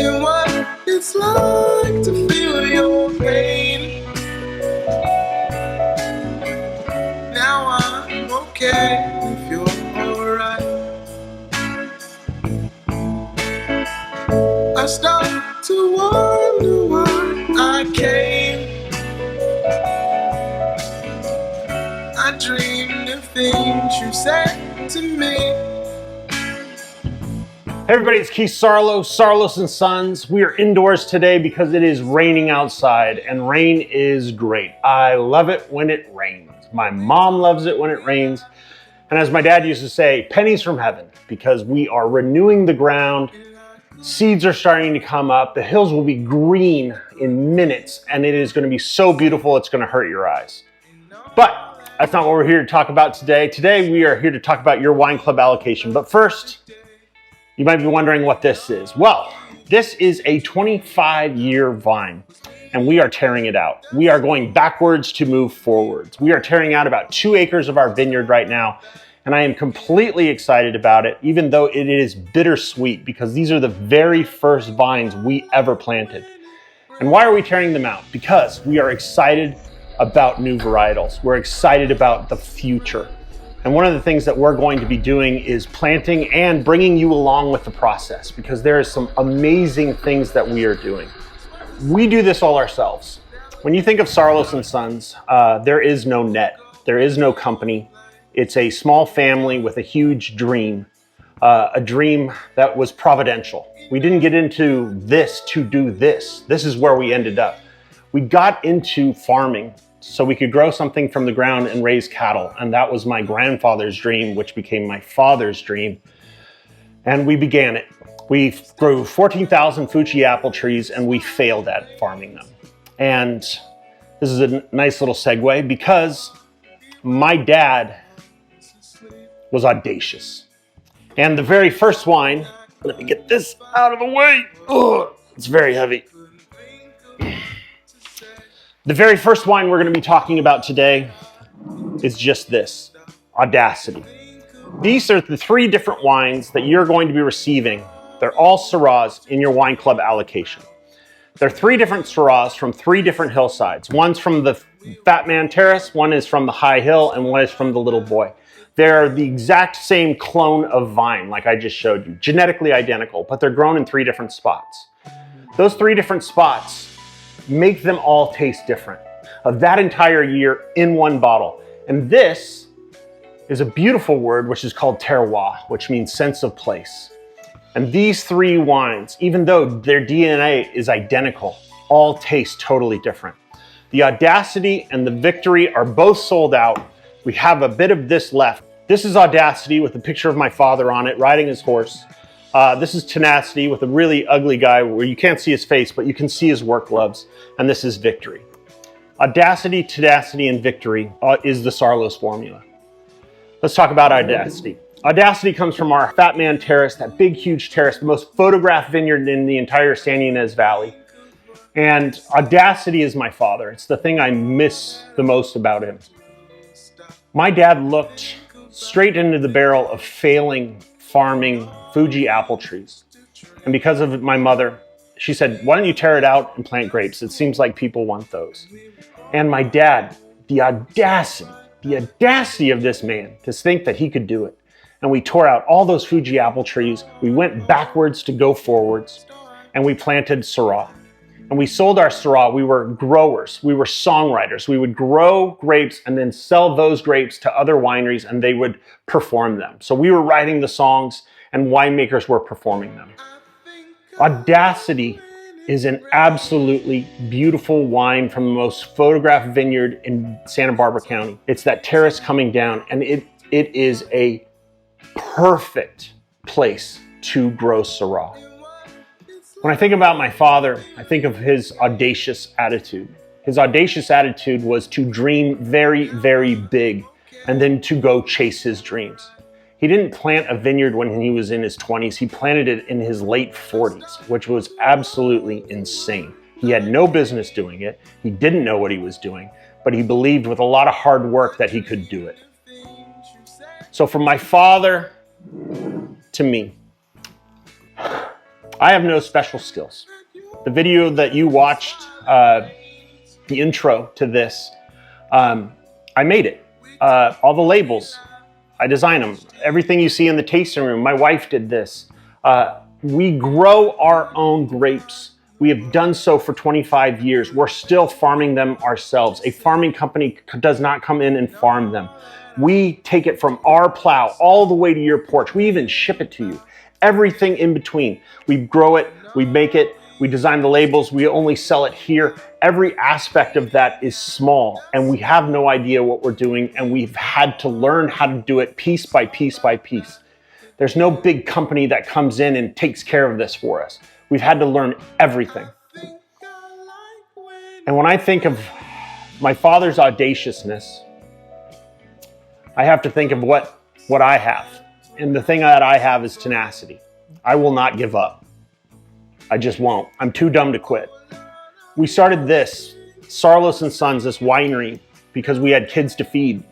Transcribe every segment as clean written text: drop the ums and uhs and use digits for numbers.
and what it's like to feel your pain. Now I'm okay if you're alright. I start to wonder why I came. I dreamed of things you said to me. Hey everybody, it's Keith Saarloos, Saarloos & Sons. We are indoors today because it is raining outside, and rain is great. I love it when it rains. My mom loves it when it rains. And as my dad used to say, pennies from heaven, because we are renewing the ground. Seeds are starting to come up. The hills will be green in minutes, and it is going to be so beautiful it's going to hurt your eyes. But that's not what we're here to talk about today. Today we are here to talk about your wine club allocation. But first, you might be wondering what this is. Well, this is a 25-year vine, and we are tearing it out. We are going backwards to move forwards. We are tearing out about 2 acres of our vineyard right now, and I am completely excited about it, even though it is bittersweet, because these are the very first vines we ever planted. And why are we tearing them out? Because we are excited about new varietals. We're excited about the future. And one of the things that we're going to be doing is planting and bringing you along with the process, because there is some amazing things that we are doing. We do this all ourselves. When you think of Saarloos & Sons, there is no net, there is no company. It's a small family with a huge dream, a dream that was providential. We didn't get into this to do this. This is where we ended up. We got into farming so we could grow something from the ground and raise cattle. And that was my grandfather's dream, which became my father's dream. And we began it. We grew 14,000 Fuji apple trees, and we failed at farming them. And this is a nice little segue, because my dad was audacious. And the very first wine, let me get this out of the way. Ugh, it's very heavy. The very first wine we're going to be talking about today is just this, Audacity. These are the 3 different wines that you're going to be receiving. They're all Syrahs in your wine club allocation. They're 3 different Syrahs from 3 different hillsides. One's from the Fat Man Terrace, one is from the High Hill, and one is from the Little Boy. They're the exact same clone of vine, like I just showed you, genetically identical, but they're grown in 3 different spots. Those 3 different spots make them all taste different, of that entire year in one bottle. And this is a beautiful word, which is called terroir, which means sense of place. And these 3 wines, even though their DNA is identical, all taste totally different. The Audacity and the Victory are both sold out. We have a bit of this left. This is Audacity with a picture of my father on it, riding his horse. This is Tenacity with a really ugly guy where you can't see his face, but you can see his work gloves. And this is Victory. Audacity, Tenacity, and Victory is the Saarloos formula. Let's talk about Audacity. Audacity comes from our Fat Man Terrace, that big, huge terrace, the most photographed vineyard in the entire San Ynez Valley. And Audacity is my father. It's the thing I miss the most about him. My dad looked straight into the barrel of failing farming Fuji apple trees. And because of my mother, she said, why don't you tear it out and plant grapes? It seems like people want those. And my dad, the audacity of this man to think that he could do it. And we tore out all those Fuji apple trees. We went backwards to go forwards, and we planted Syrah. And we sold our Syrah. We were growers. We were songwriters. We would grow grapes and then sell those grapes to other wineries, and they would perform them. So we were writing the songs, and winemakers were performing them. Audacity is an absolutely beautiful wine from the most photographed vineyard in Santa Barbara County. It's that terrace coming down, and it is a perfect place to grow Syrah. When I think about my father, I think of his audacious attitude. His audacious attitude was to dream very, very big and then to go chase his dreams. He didn't plant a vineyard when he was in his 20s. He planted it in his late 40s, which was absolutely insane. He had no business doing it. He didn't know what he was doing, but he believed with a lot of hard work that he could do it. So from my father to me, I have no special skills. The video that you watched, the intro to this, I made it. All the labels, I designed them. Everything you see in the tasting room, my wife did this. We grow our own grapes. We have done so for 25 years. We're still farming them ourselves. A farming company does not come in and farm them. We take it from our plow all the way to your porch. We even ship it to you. Everything in between. We grow it, we make it, we design the labels, we only sell it here. Every aspect of that is small, and we have no idea what we're doing, and we've had to learn how to do it piece by piece by piece. There's no big company that comes in and takes care of this for us. We've had to learn everything. And when I think of my father's audaciousness, I have to think of what I have. And the thing that I have is tenacity. I will not give up. I just won't. I'm too dumb to quit. We started this, Saarloos and Sons, this winery, because we had kids to feed.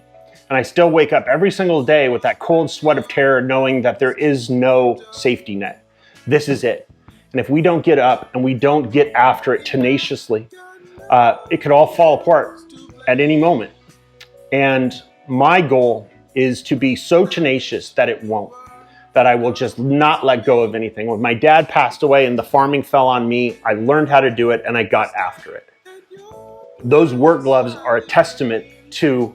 And I still wake up every single day with that cold sweat of terror, knowing that there is no safety net. This is it. And if we don't get up and we don't get after it tenaciously, it could all fall apart at any moment. And my goal is to be so tenacious that it won't, that I will just not let go of anything. When my dad passed away and the farming fell on me, I learned how to do it and I got after it. Those work gloves are a testament to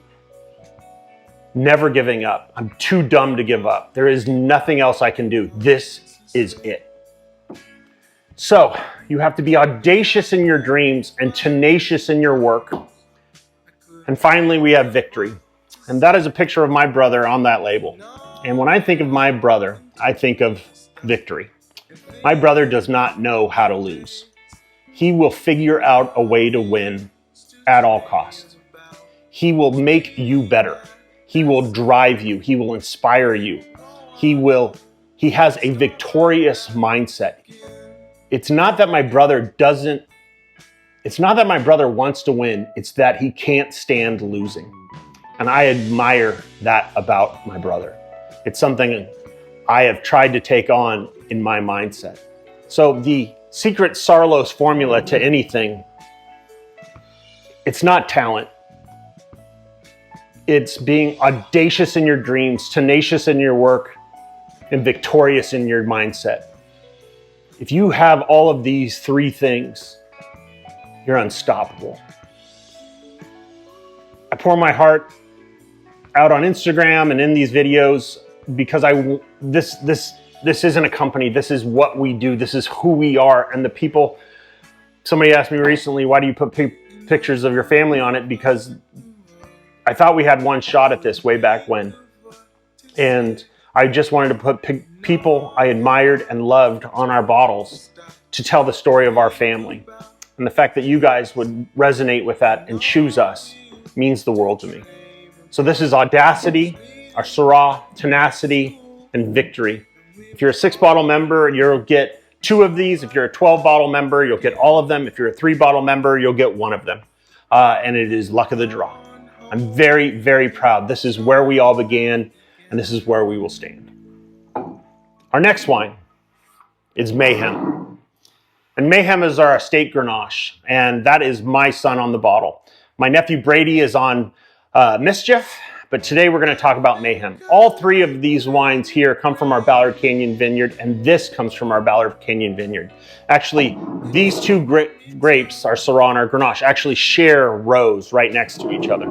never giving up. I'm too dumb to give up. There is nothing else I can do. This is it. So you have to be audacious in your dreams and tenacious in your work. And finally, we have victory. And that is a picture of my brother on that label. And when I think of my brother, I think of victory. My brother does not know how to lose. He will figure out a way to win at all costs. He will make you better. He will drive you. He will inspire you. He has a victorious mindset. It's not that my brother wants to win. It's that he can't stand losing. And I admire that about my brother. It's something I have tried to take on in my mindset. So the secret Saarloos formula to anything, it's not talent. It's being audacious in your dreams, tenacious in your work, and victorious in your mindset. If you have all of these three things, you're unstoppable. I pour my heart out on Instagram and in these videos because this isn't a company. This is what we do. This is who we are. And the people, somebody asked me recently, why do you put pictures of your family on it? Because I thought we had one shot at this way back when. And I just wanted to put people I admired and loved on our bottles to tell the story of our family. And the fact that you guys would resonate with that and choose us means the world to me. So this is Audacity, our Syrah, Tenacity, and Victory. If you're a 6-bottle member, you'll get 2 of these. If you're a 12-bottle member, you'll get all of them. If you're a 3-bottle member, you'll get 1 of them. And it is luck of the draw. I'm very, very proud. This is where we all began, and this is where we will stand. Our next wine is Mayhem. And Mayhem is our estate Grenache, and that is my son on the bottle. My nephew Brady is on Mischief, but today we're going to talk about Mayhem. All 3 of these wines here come from our Ballard Canyon vineyard, and this comes from our Ballard Canyon vineyard. Actually, these 2 grapes, our Syrah and our Grenache, actually share rows right next to each other.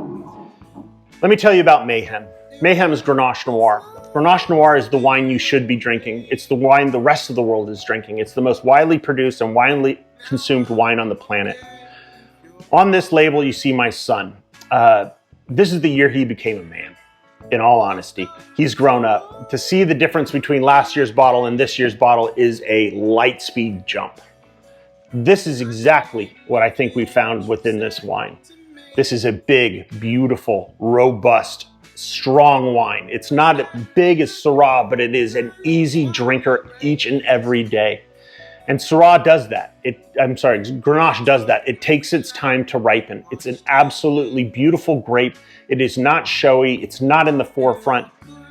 Let me tell you about Mayhem. Mayhem is Grenache Noir. Grenache Noir is the wine you should be drinking. It's the wine the rest of the world is drinking. It's the most widely produced and widely consumed wine on the planet. On this label, you see my son. This is the year he became a man, in all honesty. He's grown up. To see the difference between last year's bottle and this year's bottle is a light speed jump. This is exactly what I think we found within this wine. This is a big, beautiful, robust, strong wine. It's not as big as Syrah, but it is an easy drinker each and every day. And Syrah does that. Grenache does that. It takes its time to ripen. It's an absolutely beautiful grape. It is not showy. It's not in the forefront.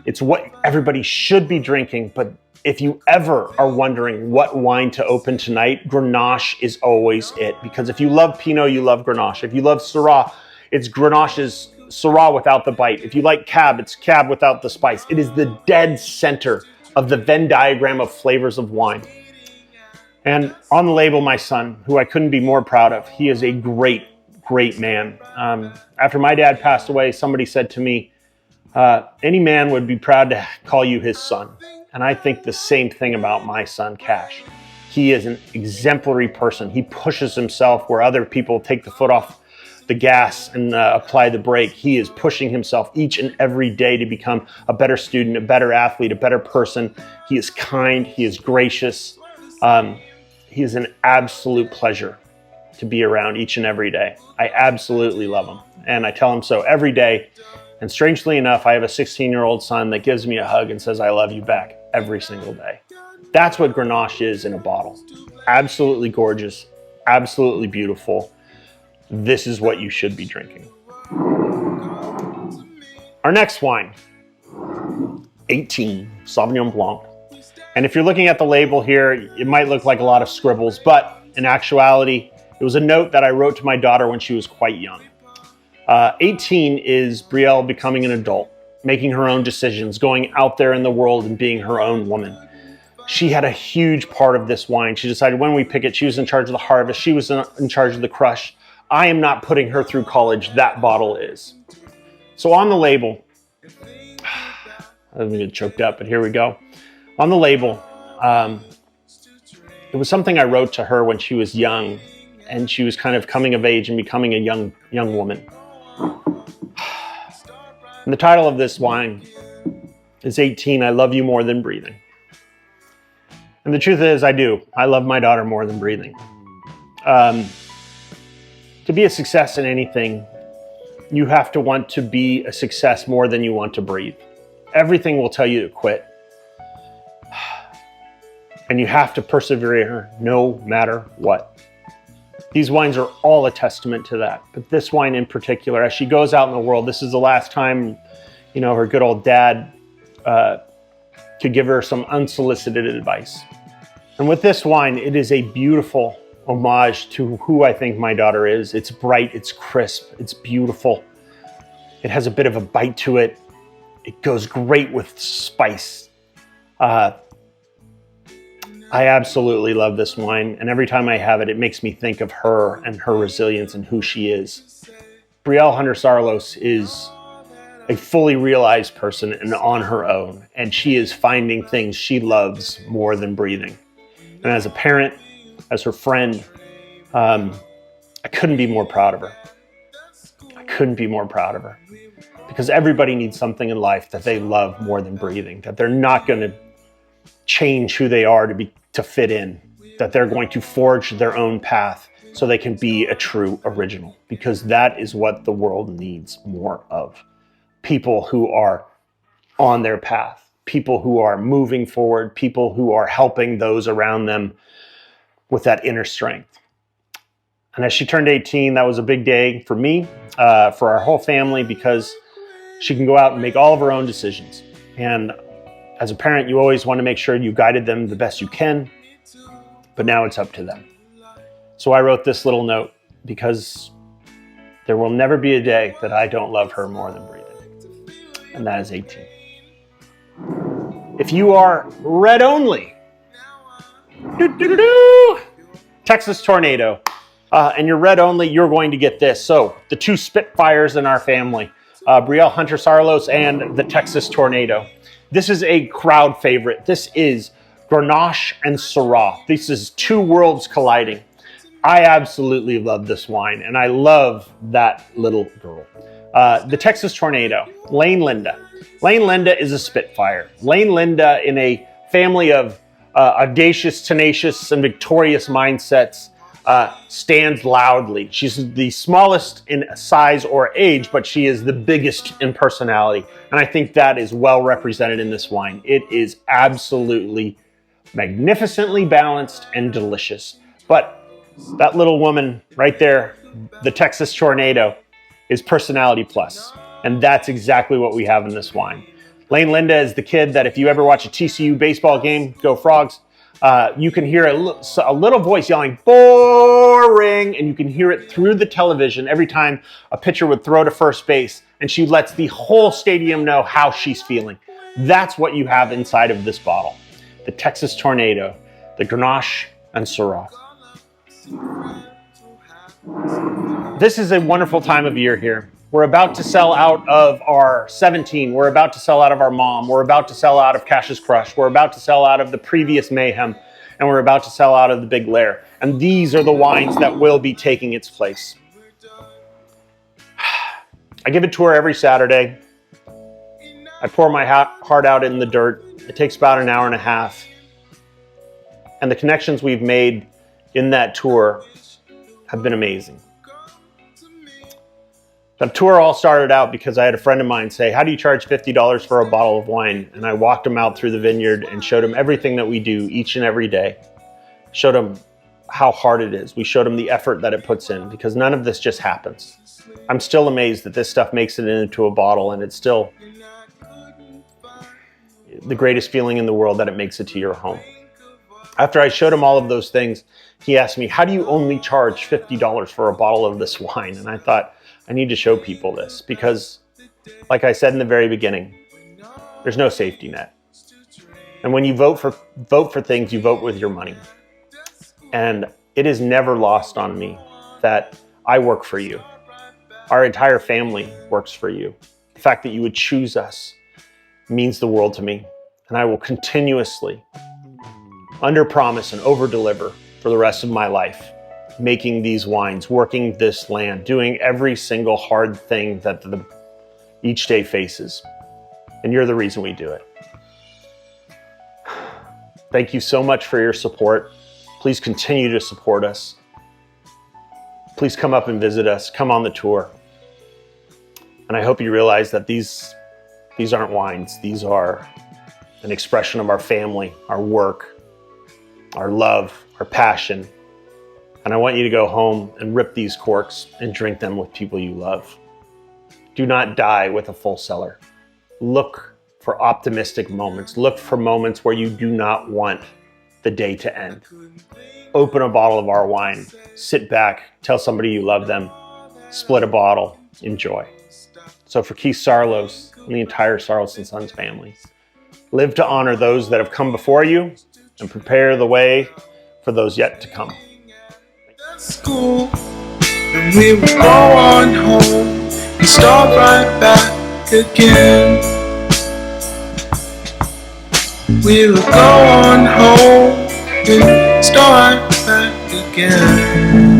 It's what everybody should be drinking, but if you ever are wondering what wine to open tonight, Grenache is always it. Because if you love Pinot, you love Grenache. If you love Syrah, it's Grenache's Syrah without the bite. If you like Cab, it's Cab without the spice. It is the dead center of the Venn diagram of flavors of wine. And on the label, my son, who I couldn't be more proud of, he is a great, great man. After my dad passed away, somebody said to me, any man would be proud to call you his son. And I think the same thing about my son, Cash. He is an exemplary person. He pushes himself where other people take the foot off the gas and apply the brake. He is pushing himself each and every day to become a better student, a better athlete, a better person. He is kind. He is gracious. He is an absolute pleasure to be around each and every day. I absolutely love him. And I tell him so every day. And strangely enough, I have a 16-year-old son that gives me a hug and says, I love you back every single day. That's what Grenache is in a bottle. Absolutely gorgeous, absolutely beautiful. This is what you should be drinking. Our next wine, 18, Sauvignon Blanc. And if you're looking at the label here, it might look like a lot of scribbles, but in actuality, it was a note that I wrote to my daughter when she was quite young. 18 is Brielle becoming an adult, making her own decisions, going out there in the world and being her own woman. She had a huge part of this wine. She decided when we pick it, she was in charge of the harvest. She was in charge of the crush. I am not putting her through college. That bottle is. So on the label, I'm going to get choked up, but here we go. On the label, it was something I wrote to her when she was young, and she was kind of coming of age and becoming a young woman. And the title of this wine is 18, I Love You More Than Breathing. And the truth is, I do. I love my daughter more than breathing. To be a success in anything, you have to want to be a success more than you want to breathe. Everything will tell you to quit. And you have to persevere no matter what. These wines are all a testament to that. But this wine in particular, as she goes out in the world, this is the last time, her good old dad could give her some unsolicited advice. And with this wine, it is a beautiful homage to who I think my daughter is. It's bright, it's crisp, it's beautiful. It has a bit of a bite to it. It goes great with spice. I absolutely love this wine, and every time I have it, it makes me think of her and her resilience and who she is. Brielle Hunter Saarloos is a fully realized person and on her own, and she is finding things she loves more than breathing. And as a parent, as her friend, I couldn't be more proud of her. I couldn't be more proud of her. Because everybody needs something in life that they love more than breathing, that they're not going to change who they are to fit in, that they're going to forge their own path so they can be a true original, because that is what the world needs more of. People who are on their path, people who are moving forward, people who are helping those around them with that inner strength. And as she turned 18, that was a big day for me, for our whole family, because she can go out and make all of her own decisions. And as a parent, you always want to make sure you guided them the best you can, but now it's up to them. So I wrote this little note because there will never be a day that I don't love her more than breathing. And that is 18. If you are red only, Texas Tornado, and you're red only, you're going to get this. So the two Spitfires in our family, Brielle Hunter Saarloos and the Texas Tornado. This is a crowd favorite. This is Grenache and Syrah. This is two worlds colliding. I absolutely love this wine, and I love that little girl. The Texas Tornado, Lane Linda. Lane Linda is a Spitfire. Lane Linda, in a family of audacious, tenacious, and victorious mindsets, stands loudly. She's the smallest in size or age, but she is the biggest in personality. And I think that is well represented in this wine. It is absolutely magnificently balanced and delicious. But that little woman right there, the Texas Tornado, is personality plus. And that's exactly what we have in this wine. Lane Linda is the kid that if you ever watch a TCU baseball game, go Frogs, you can hear a little voice yelling, boring, and you can hear it through the television every time a pitcher would throw to first base, and she lets the whole stadium know how she's feeling. That's what you have inside of this bottle. The Texas Tornado, the Grenache and Syrah. This is a wonderful time of year here. We're about to sell out of our 17. We're about to sell out of our Mom. We're about to sell out of Cash's Crush. We're about to sell out of the previous Mayhem. And we're about to sell out of the Big Lair. And these are the wines that will be taking its place. I give a tour every Saturday. I pour my heart out in the dirt. It takes about an hour and a half. And the connections we've made in that tour have been amazing. The tour all started out because I had a friend of mine say, how do you charge $50 for a bottle of wine? And I walked him out through the vineyard and showed him everything that we do each and every day. Showed him how hard it is. We showed him the effort that it puts in, because none of this just happens. I'm still amazed that this stuff makes it into a bottle, and it's still the greatest feeling in the world that it makes it to your home. After I showed him all of those things, he asked me, how do you only charge $50 for a bottle of this wine? And I thought, I need to show people this, because like I said in the very beginning, there's no safety net. And when you vote for things, you vote with your money. And it is never lost on me that I work for you. Our entire family works for you. The fact that you would choose us means the world to me. And I will continuously under-promise and over-deliver for the rest of my life, making these wines, working this land, doing every single hard thing that each day faces. And you're the reason we do it. Thank you so much for your support. Please continue to support us. Please come up and visit us. Come on the tour. And I hope you realize that these aren't wines. These are an expression of our family, our work, our love, our passion. And I want you to go home and rip these corks and drink them with people you love. Do not die with a full cellar. Look for optimistic moments. Look for moments where you do not want the day to end. Open a bottle of our wine. Sit back. Tell somebody you love them. Split a bottle. Enjoy. So for Keith Saarloos and the entire Saarloos & Sons family, live to honor those that have come before you and prepare the way for those yet to come. School, and we would go on home and start right back again. We would go on home and start back again.